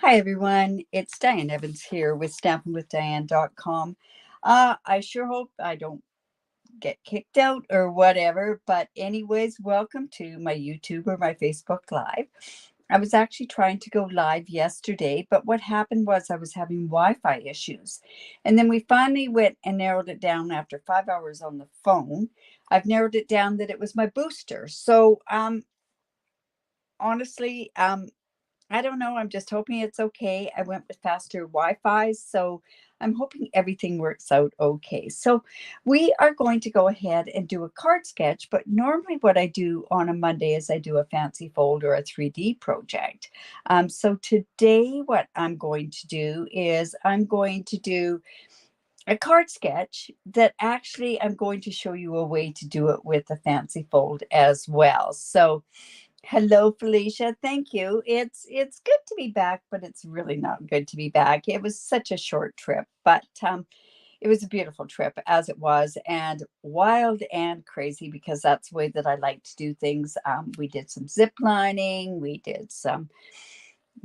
Hi everyone, it's Diane Evans here with stampinwithdiane.com. I sure hope I don't get kicked out or whatever, but anyways, welcome to my YouTube or my Facebook Live. I was actually trying to go live yesterday, but what happened was I was having Wi-Fi issues. And then we finally went and narrowed it down after 5 hours on the phone. I've narrowed it down that it was my booster. So honestly, I don't know. I'm just hoping it's okay. I went with faster Wi-Fi, so I'm hoping everything works out okay. So we are going to go ahead and do a card sketch, but normally what I do on a Monday is I do a fancy fold or a 3D project. So today what I'm going to do is I'm going to do a card sketch that actually I'm going to show you a way to do it with a fancy fold as well. So hello, Felicia. Thank you. It's good to be back, but it's really not good to be back. It was such a short trip, but it was a beautiful trip as it was, and wild and crazy because that's the way that I like to do things. We did some zip lining, we did some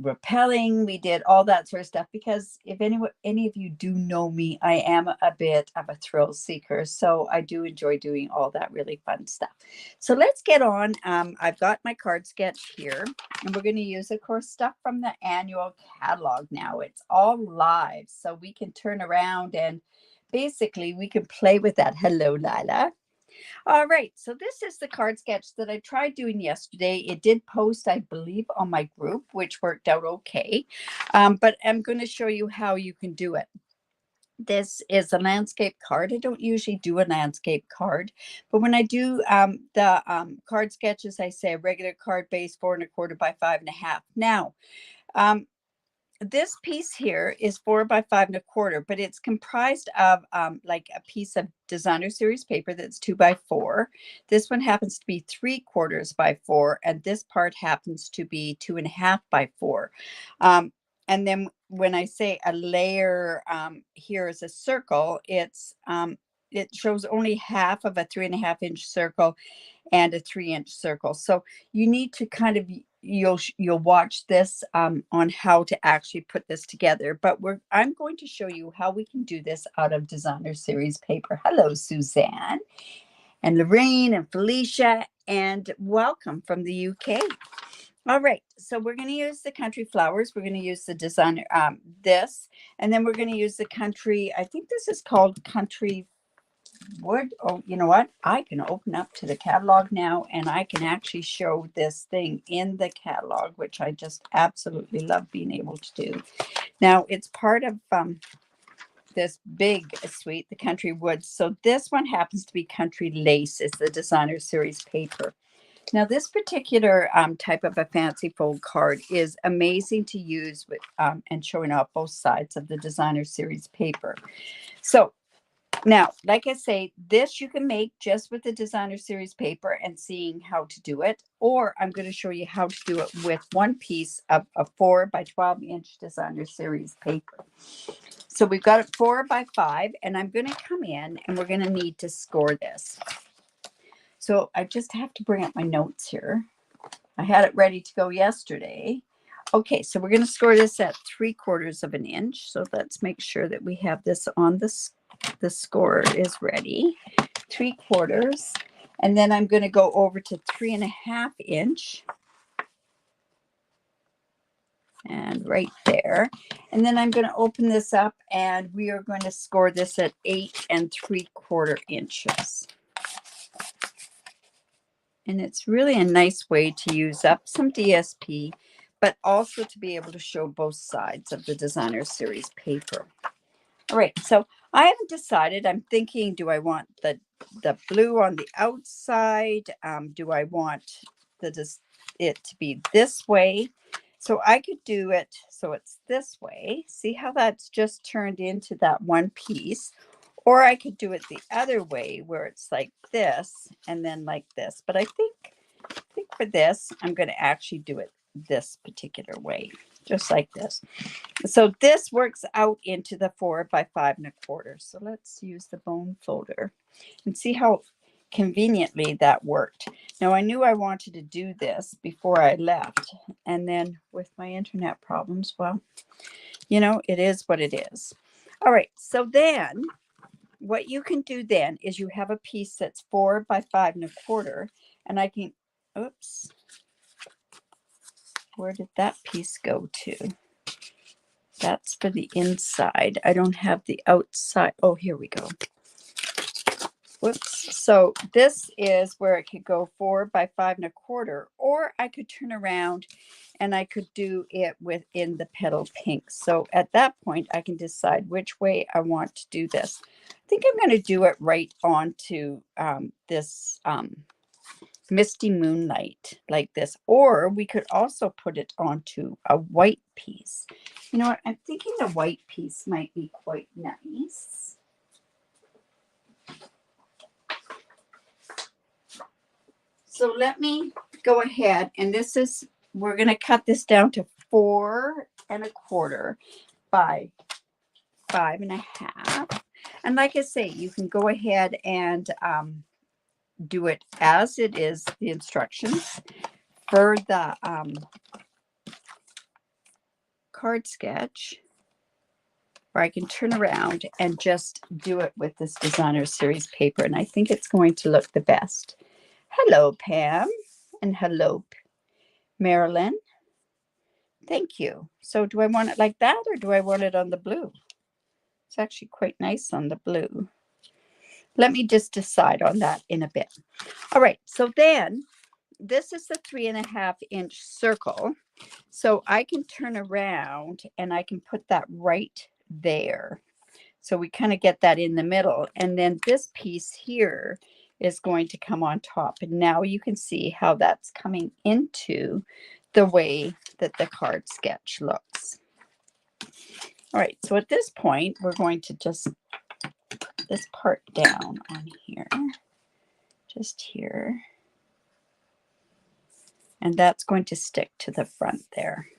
rappelling, we did all that sort of stuff because if any of you do know me, I am a bit of a thrill seeker, so I do enjoy doing all that really fun stuff. So let's get on. I've got my card sketch here, and we're going to use, of course, stuff from the annual catalog. Now it's all live, so we can turn around and basically we can play with that. Hello, Lila. All right, so this is the card sketch that I tried doing yesterday. It did post, I believe, on my group, which worked out okay. But I'm going to show you how you can do it. This is a landscape card. I don't usually do a landscape card, but when I do the card sketches, I say a regular card base 4¼ by 5½. Now, um, this piece here is 4 by 5¼ but it's comprised of like a piece of designer series paper that's 2 by 4. This one happens to be 3/4 by 4, and this part happens to be 2½ by 4. And then when I say a layer, here is a circle. It shows only half of a 3½-inch circle and a 3-inch circle. So you need to kind of you'll watch this on how to actually put this together. But I'm going to show you how we can do this out of designer series paper. Hello, Suzanne and Lorraine and Felicia, and welcome from the UK. All right, so we're going to use the country flowers. We're going to use the designer this, and then we're going to use the country. I think this is called country would. Oh, you know what? I can open up to the catalog now and I can actually show this thing in the catalog, which I just absolutely love being able to do. Now, it's part of this big suite, the Country Woods. So this one happens to be Country Lace. It's the designer series paper. Now, this particular type of a fancy fold card is amazing to use with and showing off both sides of the designer series paper. So now, like I say, this you can make just with the designer series paper and seeing how to do it, or I'm going to show you how to do it with one piece of a 4 by 12-inch designer series paper. So we've got it 4 by 5, and I'm going to come in and we're going to need to score this. So I just have to bring up my notes here. I had it ready to go yesterday. Okay, so we're going to score this at 3/4 of an inch. So let's make sure that we have this on the score is ready. 3/4. And then I'm going to go over to 3½-inch. And right there. And then I'm going to open this up and we are going to score this at 8¾ inches. And it's really a nice way to use up some DSP, but also to be able to show both sides of the designer series paper. All right, so I haven't decided. I'm thinking, do I want the blue on the outside? Do I want it to be this way? So I could do it so it's this way. See how that's just turned into that one piece? Or I could do it the other way where it's like this and then like this. But I think for this, I'm going to actually do it this particular way, just like this. So this works out into the 4 by 5¼ So let's use the bone folder and see how conveniently that worked. Now I knew I wanted to do this before I left, and then with my internet problems, well, you know, it is what it is. All right, so then what you can do then is you have a piece that's 4 by 5 1/4, and I can, oops, where did that piece go to? That's for the inside. I don't have the outside. Oh, here we go. Whoops. So this is where it could go 4 by 5 1/4, or I could turn around and I could do it within the petal pink. So at that point, I can decide which way I want to do this. I think I'm going to do it right onto this misty moonlight like this, or we could also put it onto a white piece. You know what? I'm thinking the white piece might be quite nice. So let me go ahead, and this is, we're going to cut this down to 4 1/4 by 5 1/2. And like I say, you can go ahead and do it as it is, the instructions for the card sketch, or I can turn around and just do it with this designer series paper, and I think it's going to look the best. Hello, Pam, and hello, Marilyn. Thank you. So do I want it like that, or do I want it on the blue? It's actually quite nice on the blue. Let me just decide on that in a bit. All right, so then this is the 3 1/2 inch circle. So I can turn around and I can put that right there. So we kind of get that in the middle. And then this piece here is going to come on top. And now you can see how that's coming into the way that the card sketch looks. All right, so at this point, we're going to just put this part down on here, just here. And that's going to stick to the front there.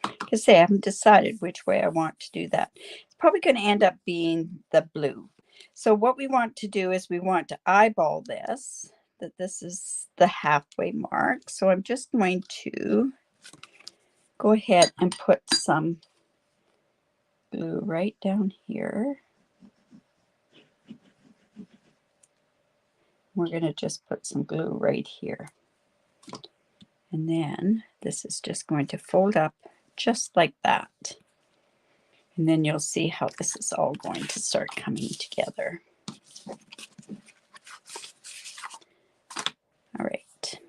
Because say I haven't decided which way I want to do that. It's probably going to end up being the blue. So what we want to do is we want to eyeball this, that this is the halfway mark. So I'm just going to go ahead and put some glue right down here. We're going to just put some glue right here. And then this is just going to fold up just like that. And then you'll see how this is all going to start coming together. All right.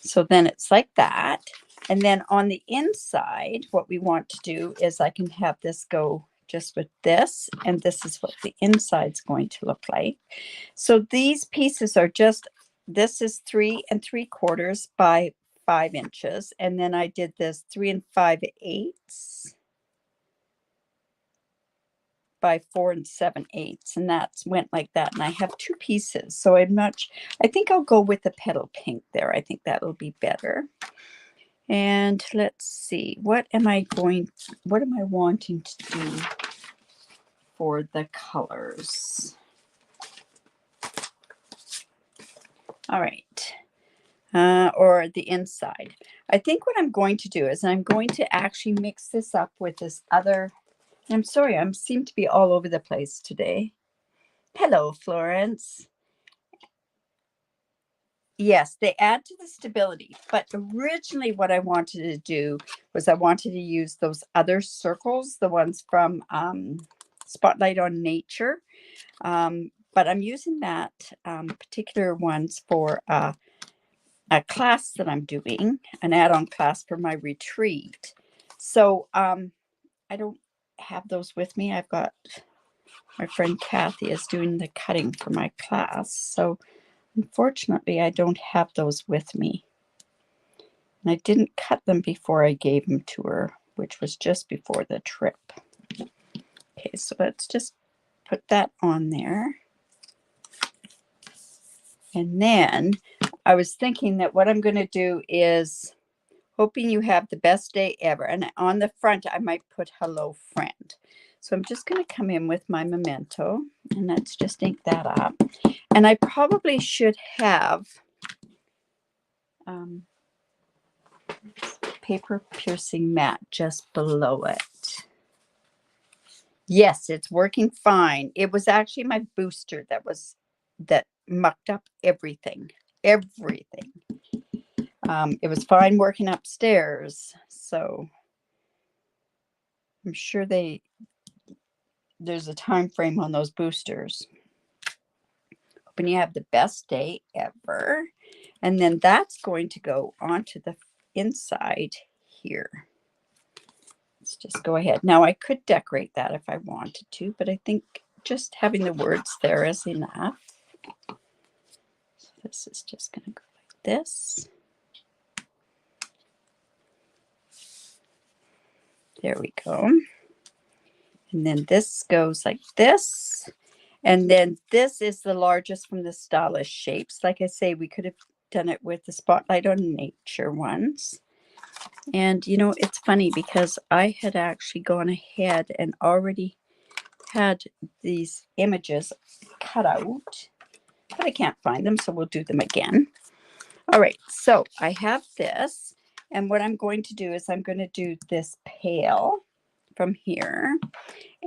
So then it's like that. And then on the inside, what we want to do is I can have this go just with this, and this is what the inside's going to look like. So these pieces are just, this is 3 3/4 by 5 inches, and then I did this 3 5/8 by 4 7/8, and that's went like that. And I have 2 pieces, so I think I'll go with the petal pink there. I think that'll be better. And let's see, what am I wanting to do for the colors? All right. Or the inside. I think what I'm going to do is I'm going to actually mix this up with this other. I'm sorry, I seem to be all over the place today. Hello, Florence. Yes, they add to the stability, but originally what I wanted to do was I wanted to use those other circles, the ones from Spotlight on Nature, but I'm using that particular ones for a class that I'm doing, an add-on class for my retreat. So I don't have those with me. I've got my friend Kathy is doing the cutting for my class, so unfortunately, I don't have those with me. And I didn't cut them before I gave them to her, which was just before the trip. Okay, so let's just put that on there. And then I was thinking that what I'm going to do is hoping you have the best day ever. And on the front, I might put hello, friend. So I'm just going to come in with my memento, and let's just ink that up. And I probably should have paper piercing mat just below it. Yes, it's working fine. It was actually my booster that mucked up everything. Everything. It was fine working upstairs, so I'm sure there's a time frame on those boosters. Hoping you have the best day ever. And then that's going to go onto the inside here. Let's just go ahead. Now I could decorate that if I wanted to, but I think just having the words there is enough. So this is just going to go like this. There we go. And then this goes like this. And then this is the largest from the Stylish Shapes. Like I say, we could have done it with the Spotlight on Nature ones. And, you know, it's funny because I had actually gone ahead and already had these images cut out, but I can't find them, so we'll do them again. All right, so I have this, and what I'm going to do is I'm going to do this pail from here,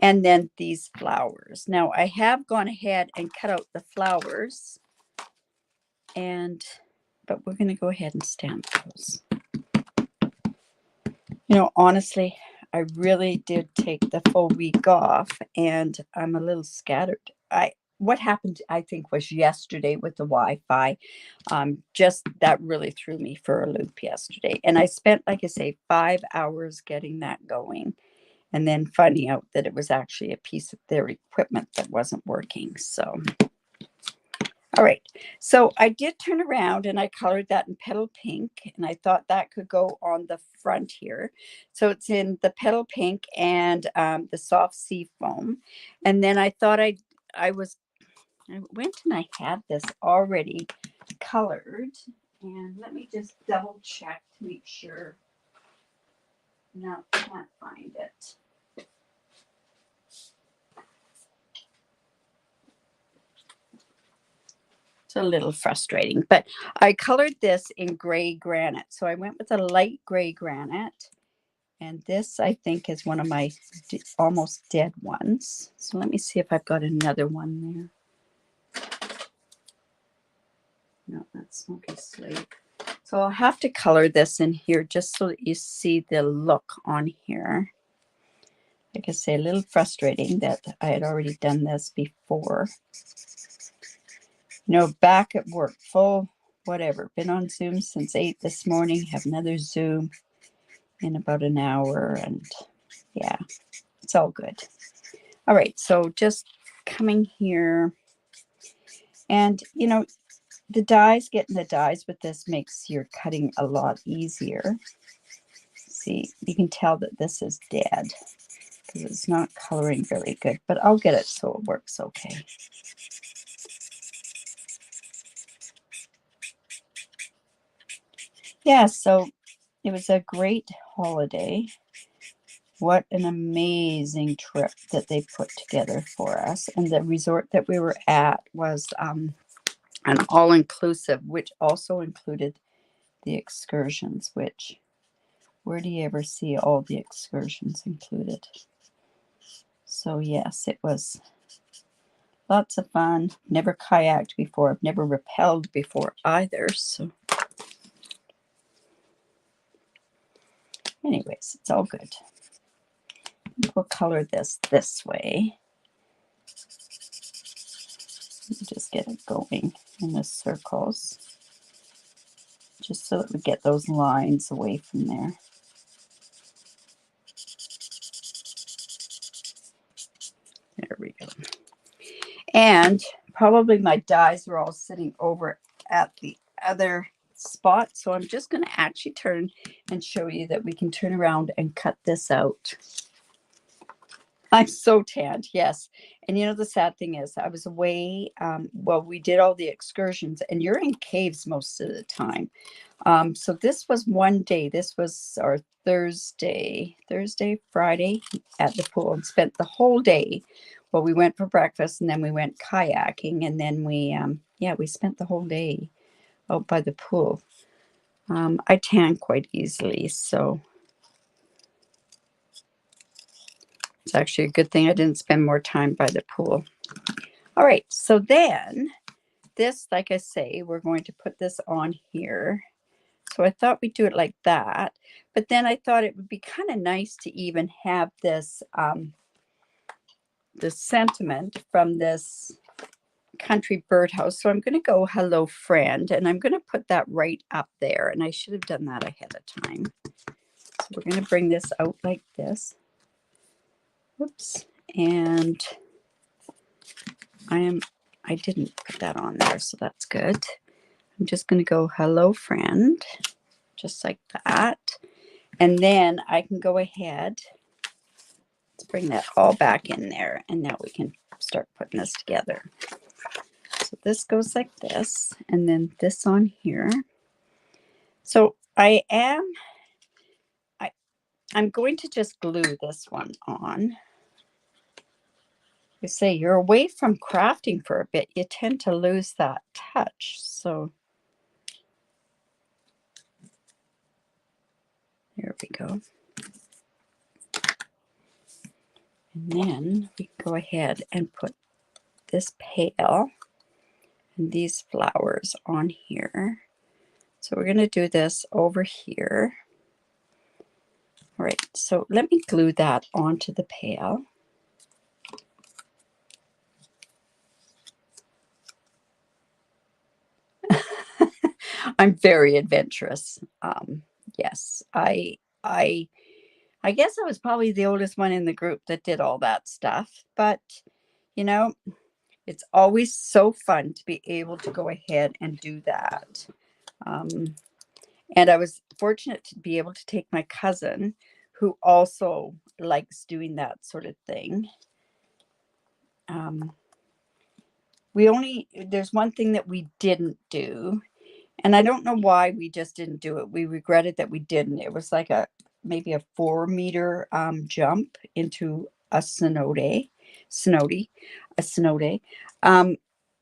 and then these flowers. Now, I have gone ahead and cut out the flowers, but we're going to go ahead and stamp those. You know, honestly, I really did take the full week off, and I'm a little scattered. What happened, I think, was yesterday with the Wi-Fi. Just that really threw me for a loop yesterday. And I spent, like I say, 5 hours getting that going, and then finding out that it was actually a piece of their equipment that wasn't working. So, all right. So I did turn around and I colored that in Petal Pink, and I thought that could go on the front here. So it's in the Petal Pink and the soft sea foam. And then I thought I went and I had this already colored, and let me just double check to make sure. No, can't find it. It's a little frustrating, but I colored this in gray granite. So I went with a light gray granite, and this I think is one of my almost dead ones. So let me see if I've got another one there. No, that's Smoky Slate. So I'll have to color this in here just so that you see the look on here. Like I say, a little frustrating that I had already done this before. You know, back at work, full whatever. Been on Zoom since 8 this morning. Have another Zoom in about an hour. And yeah, it's all good. All right, so just coming here. And, you know, getting the dies with this makes your cutting a lot easier. See, you can tell that this is dead because it's not coloring very good, but I'll get it so it works okay. Yeah, so it was a great holiday. What an amazing trip that they put together for us. And the resort that we were at was an all-inclusive, which also included the excursions, which, where do you ever see all the excursions included? So yes, it was lots of fun. Never kayaked before. I've never rappelled before either. So anyways, it's all good. We'll color this way. Just get it going in the circles, just so that we get those lines away from there. There we go. And probably my dies are all sitting over at the other spot, so I'm just going to actually turn and show you that we can turn around and cut this out. I'm so tanned, yes. And you know, the sad thing is, I was away. Well, we did all the excursions, and you're in caves most of the time. So this was one day. This was our Friday at the pool, and spent the whole day. Well, we went for breakfast, and then we went kayaking, and then yeah, we spent the whole day out by the pool. I tan quite easily, so it's actually a good thing I didn't spend more time by the pool. All right, so then this, like I say, we're going to put this on here. So I thought we'd do it like that, but then I thought it would be kind of nice to even have this this sentiment from this country birdhouse. So I'm going to go hello friend, and I'm going to put that right up there, and I should have done that ahead of time. So we're going to bring this out like this. Whoops. And I didn't put that on there, so that's good. I'm just going to go hello friend, just like that. And then I can go ahead, let's bring that all back in there, and now we can start putting this together. So this goes like this, and then this on here. So I'm going to just glue this one on. You say you're away from crafting for a bit, you tend to lose that touch. So there we go. And then we go ahead and put this pail and these flowers on here. So we're going to do this over here. All right, so let me glue that onto the pail. I'm very adventurous. Yes, I guess I was probably the oldest one in the group that did all that stuff, but you know, it's always so fun to be able to go ahead and do that. And I was fortunate to be able to take my cousin, who also likes doing that sort of thing. There's one thing that we didn't do, and I don't know why we just didn't do it. We regretted that we didn't. It was like maybe a 4-meter jump into a cenote.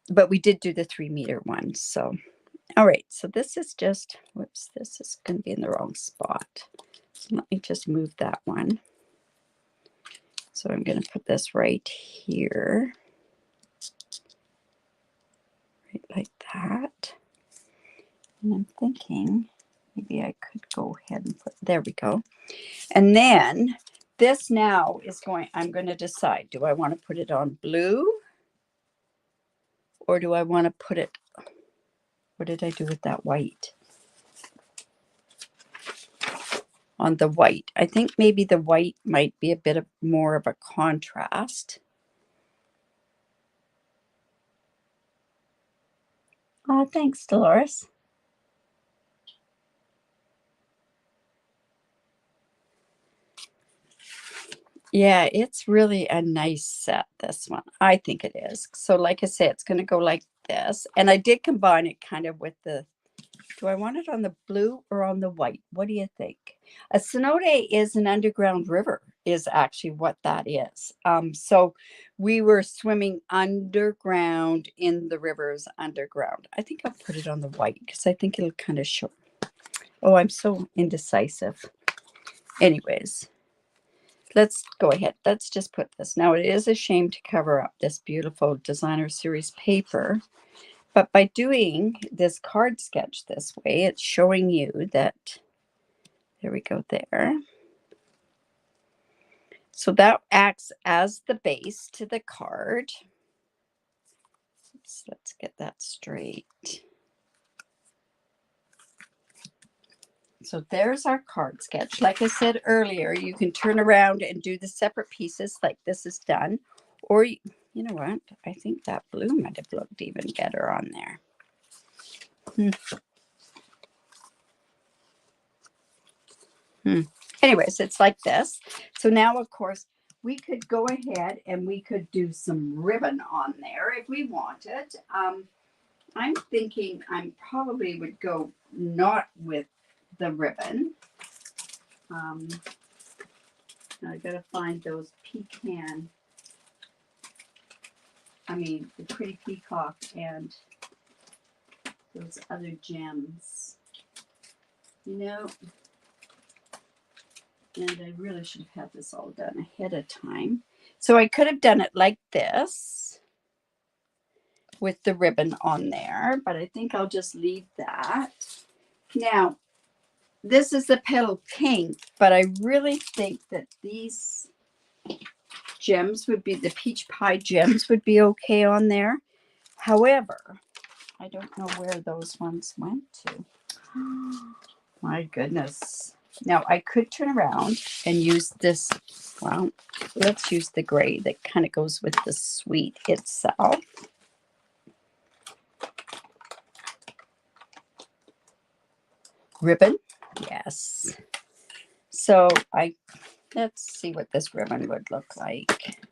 But we did do the 3-meter one. So, all right. So this is just, whoops, this is going to be in the wrong spot. So let me just move that one. So I'm going to put this right here. Right like that. And I'm thinking maybe I could go ahead and put, there we go. And then this now is I'm going to decide, do I want to put it on blue? Or do I want to put it, what did I do with that white? On the white. I think maybe the white might be a bit more of a contrast. Oh, thanks, Dolores. Yeah, it's really a nice set, this one. I think it is. So like I said, it's going to go like this. And I did combine it kind of with the, do I want it on the blue or on the white? What do you think? A cenote is an underground river, is actually what that is. So we were swimming underground in the rivers underground. I think I'll put it on the white because I think it'll kind of show. Oh, I'm so indecisive. Anyways, let's go ahead. Let's just put this. Now, it is a shame to cover up this beautiful designer series paper. But by doing this card sketch this way, it's showing you that, there we go there. So that acts as the base to the card. Oops, let's get that straight. So there's our card sketch. Like I said earlier, you can turn around and do the separate pieces like this is done. Or, you know what? I think that blue might have looked even better on there. Anyways, it's like this. So now, of course, we could go ahead and we could do some ribbon on there if we wanted. I'm thinking I probably would go not with the ribbon. I gotta find those the pretty peacock and those other gems. And I really should have had this all done ahead of time. So I could have done it like this with the ribbon on there, but I think I'll just leave that. Now, this is the petal pink, but I really think that these gems would be, the peach pie gems would be okay on there. However, I don't know where those ones went to. My goodness. Now I could turn around and use this. Well, let's use the gray that kind of goes with the sweet itself. Ribbon. Yes. So let's see what this ribbon would look like.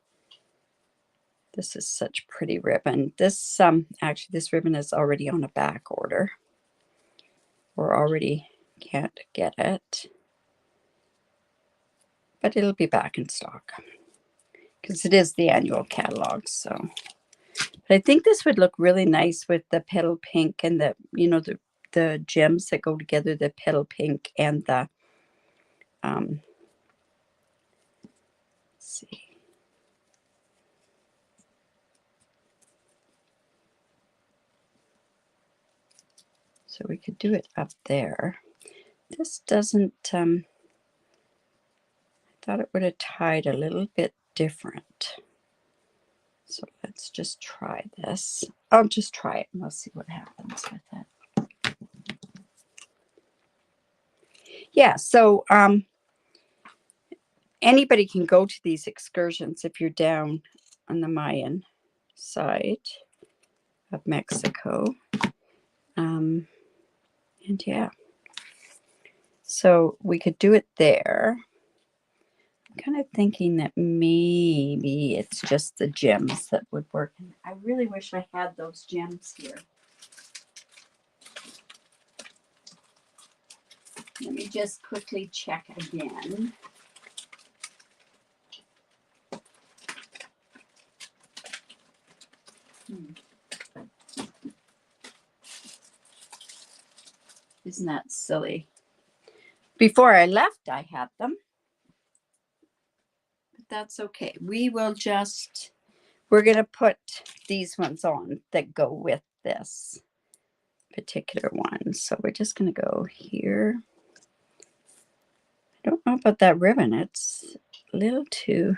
This is such pretty ribbon. This actually this ribbon is already on a back order. Or already can't get it. But it'll be back in stock. Because it is the annual catalog, so. But I think this would look really nice with the petal pink and the gems that go together, the petal pink and the let's see. So we could do it up there. This doesn't, I thought it would have tied a little bit different. So let's just try this. I'll just try it and we'll see what happens with it. Yeah, so anybody can go to these excursions if you're down on the Mayan side of Mexico. And yeah, so we could do it there. I'm kind of thinking that maybe it's just the gems that would work. I really wish I had those gems here. Let me just quickly check again. Isn't that silly? Before I left, I had them. But that's okay. We're going to put these ones on that go with this particular one. So we're just going to go here. I don't know about that ribbon. It's a little too.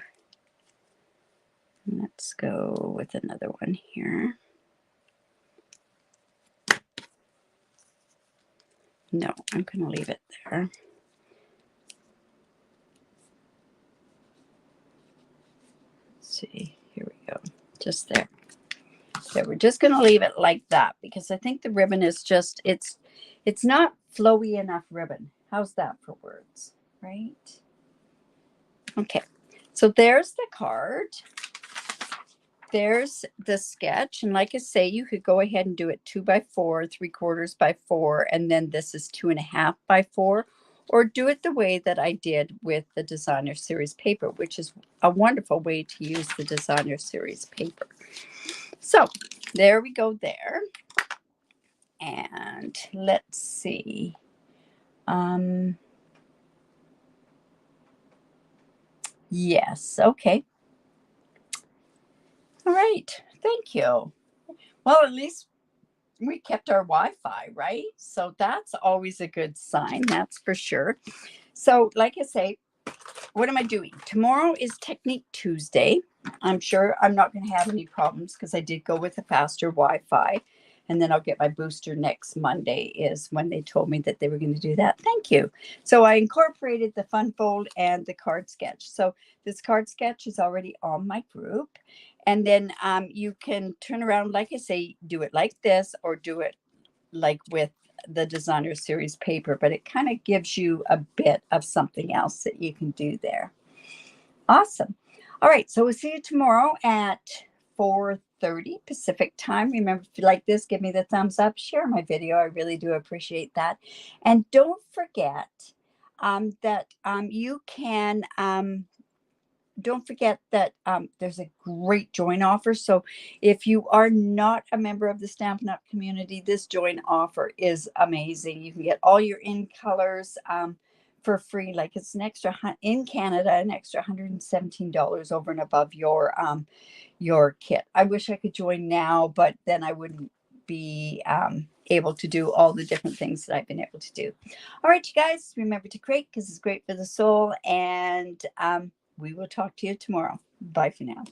Let's go with another one here. No, I'm going to leave it there. Let's see, here we go. Just there. So we're just going to leave it like that because I think the ribbon is just, it's not flowy enough ribbon. How's that for words, right? Okay, so there's the card. There's the sketch, and like I say, you could go ahead and do it 2 by 4, 3/4 by 4, and then this is 2.5 by 4, or do it the way that I did with the designer series paper, which is a wonderful way to use the designer series paper. So there we go there, and let's see. Yes, okay. All right, thank you. Well, at least we kept our Wi-Fi, right? So that's always a good sign, that's for sure. So like I say, what am I doing? Tomorrow is Technique Tuesday. I'm sure I'm not going to have any problems because I did go with a faster Wi-Fi. And then I'll get my booster next Monday is when they told me that they were going to do that. Thank you. So I incorporated the funfold and the card sketch. So this card sketch is already on my group. And then you can turn around, like I say, do it like this or do it like with the designer series paper, but it kind of gives you a bit of something else that you can do there. Awesome. All right, so we'll see you tomorrow at 4:30 Pacific time. Remember, if you like this, give me the thumbs up, share my video. I really do appreciate that. And don't forget that you can don't forget that there's a great join offer. So if you are not a member of the Stampin' Up community, this join offer is amazing. You can get all your in colors for free. Like it's an extra in Canada, an extra $117 over and above your kit. I wish I could join now, but then I wouldn't be able to do all the different things that I've been able to do. All right, you guys, remember to create because it's great for the soul. And we will talk to you tomorrow. Bye for now.